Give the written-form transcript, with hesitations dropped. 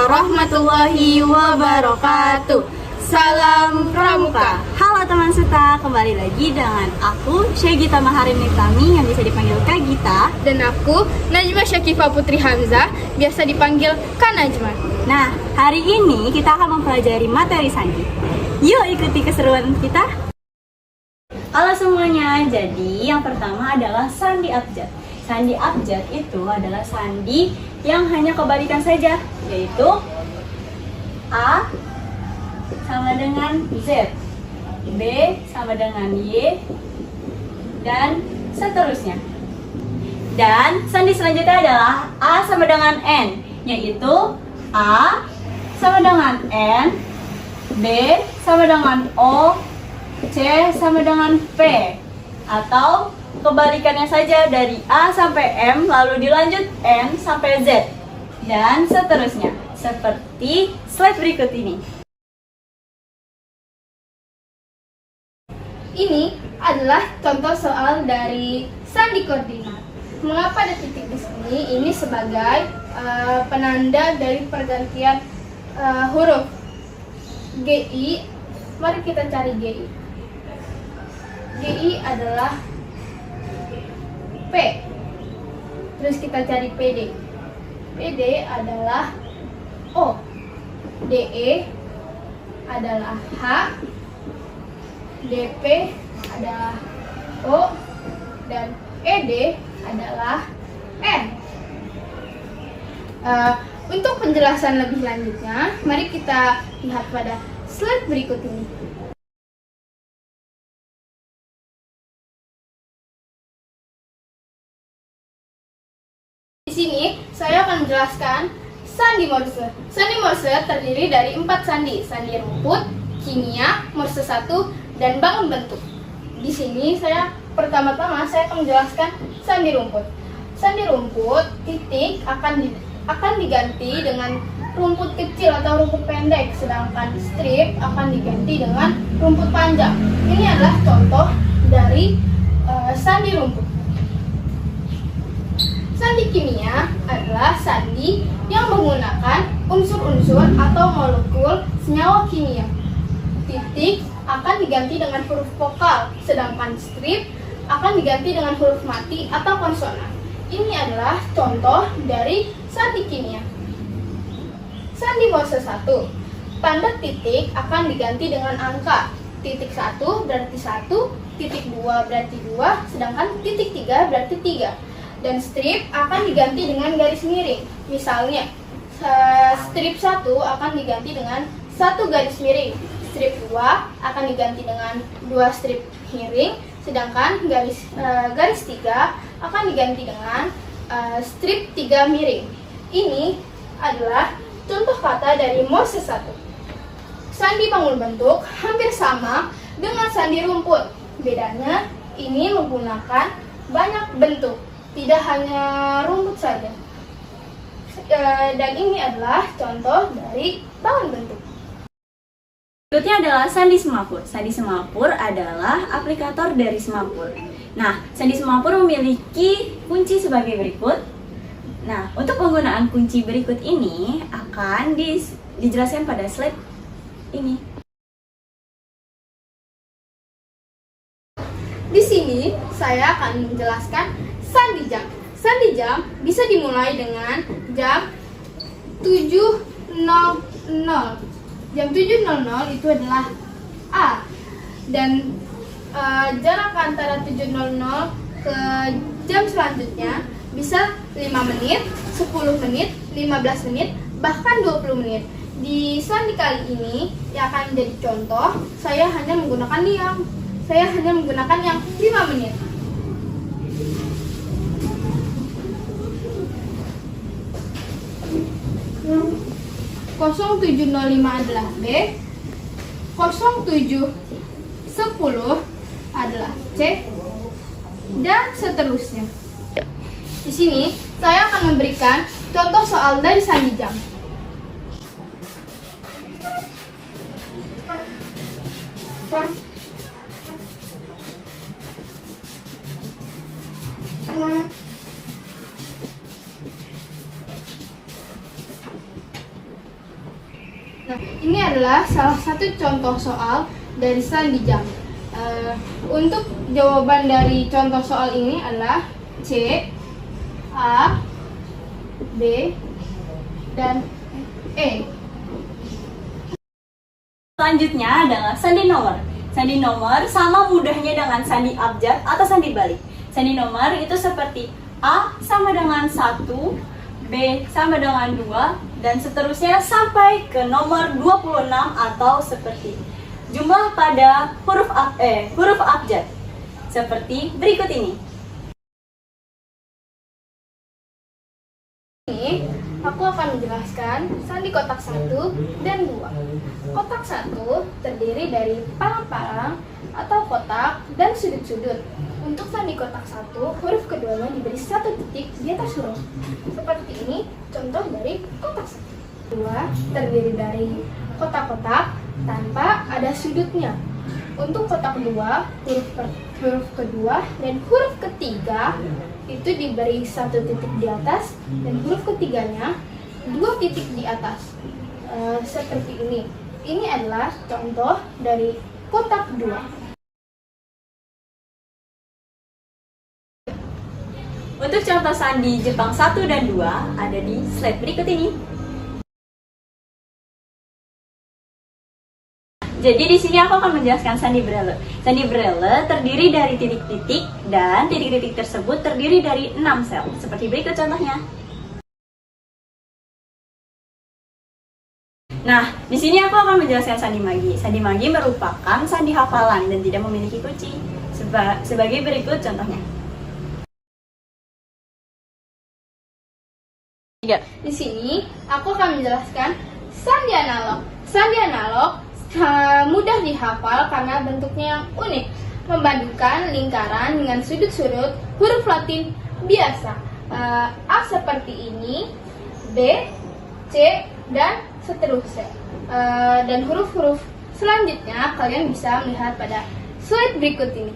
warahmatullahi wabarakatuh. Salam Pramuka. Halo teman Suta, kembali lagi dengan aku Syegita Maharin Nitami yang bisa dipanggil Kak Gita. Dan aku Najma Syakifah Putri Hamzah, biasa dipanggil Kak Najma. Nah, hari ini kita akan mempelajari materi sandi. Yuk ikuti keseruan kita. Halo semuanya, jadi yang pertama adalah sandi abjad. Sandi abjad itu adalah sandi yang hanya kebalikan saja, yaitu A sama dengan Z, B sama dengan Y, dan seterusnya. Dan sandi selanjutnya adalah A sama dengan N, yaitu A sama dengan N, B sama dengan O, C sama dengan P, atau kebalikannya saja dari A sampai M lalu dilanjut N sampai Z, dan seterusnya, seperti slide berikut ini. Ini adalah contoh soal dari sandi koordinat. Mengapa ada titik di sini? Ini sebagai penanda dari pergantian huruf GI. Mari kita cari GI. GI adalah P. Terus kita cari PD. PD adalah O. DE adalah H. DP adalah O. Dan ED adalah N. Untuk penjelasan lebih lanjutnya, mari kita lihat pada slide berikut ini. Di sini saya akan menjelaskan sandi Morse. Sandi Morse terdiri dari 4 sandi: sandi rumput, kimia, Morse 1, dan bangun bentuk. Di sini pertama-tama saya akan menjelaskan sandi rumput. Sandi rumput, titik akan diganti dengan rumput kecil atau rumput pendek, sedangkan strip akan diganti dengan rumput panjang. Ini adalah contoh dari sandi rumput. Sandi kimia adalah sandi yang menggunakan unsur-unsur atau molekul senyawa kimia. Titik akan diganti dengan huruf vokal, sedangkan strip akan diganti dengan huruf mati atau konsonan. Ini adalah contoh dari sandi kimia. Sandi Morse 1. Tanda titik akan diganti dengan angka. Titik 1 berarti 1, titik 2 berarti 2, sedangkan titik 3 berarti 3. Dan strip akan diganti dengan garis miring. Misalnya, strip 1 akan diganti dengan 1 garis miring. Strip 2 akan diganti dengan 2 strip miring, sedangkan garis 3 akan diganti dengan strip 3 miring. Ini adalah contoh kata dari Morse 1. Sandi bangun bentuk hampir sama dengan sandi rumput. Bedanya ini menggunakan banyak bentuk, tidak hanya rumput saja. Dan ini adalah contoh dari bangun bentuk. Berikutnya adalah sandi semapur. Sandi semapur adalah aplikator dari semapur. Nah, sandi semapur memiliki kunci sebagai berikut. Nah, untuk penggunaan kunci berikut ini akan dijelaskan pada slide ini. Di sini saya akan menjelaskan sandi jam. Sandi jam bisa dimulai dengan jam 7.00. Jam 7.00 itu adalah A. Dan jarak antara 7.00 ke jam selanjutnya bisa 5 menit, 10 menit, 15 menit, bahkan 20 menit. Di sandi kali ini yang akan menjadi contoh, saya hanya menggunakan yang 5 menit. .0705 adalah B, 0710 adalah C, dan seterusnya. Di sini saya akan memberikan contoh soal dari sandi jam. Nah, ini adalah salah satu contoh soal dari sandi jam. Untuk jawaban dari contoh soal ini adalah C, A, B, dan E. Selanjutnya adalah sandi nomor. Sandi nomor sama mudahnya dengan sandi abjad atau sandi balik. Sandi nomor itu seperti A sama dengan 1, B sama dengan 2, dan seterusnya sampai ke nomor 26 atau seperti jumlah pada huruf abjad. Seperti berikut ini. Ini aku akan menjelaskan sandi kotak 1 dan 2. Kotak 1 terdiri dari parang-parang atau kotak dan sudut-sudut. Untuk sandi kotak 1, huruf keduanya diberi 1 titik di atas huruf. Seperti ini contoh dari kotak 1. 2 terdiri dari kotak-kotak tanpa ada sudutnya. Untuk kotak 2, huruf kedua dan huruf ketiga itu diberi 1 titik di atas dan huruf ketiganya 2 titik di atas. Seperti ini. Ini adalah contoh dari kotak 2. Untuk contoh sandi Jepang 1 dan 2 ada di slide berikut ini. Jadi di sini aku akan menjelaskan sandi brele. Sandi brele terdiri dari titik-titik dan titik-titik tersebut terdiri dari 6 sel. Seperti berikut contohnya. Nah, di sini aku akan menjelaskan sandi magi. Sandi magi merupakan sandi hafalan dan tidak memiliki kunci. Sebagai berikut contohnya. Di sini aku akan menjelaskan sandi analog. Sandi analog mudah dihafal karena bentuknya yang unik, memadukan lingkaran dengan sudut-sudut huruf Latin biasa. A seperti ini, B, C, dan seterusnya. Dan huruf-huruf selanjutnya kalian bisa melihat pada slide berikut ini.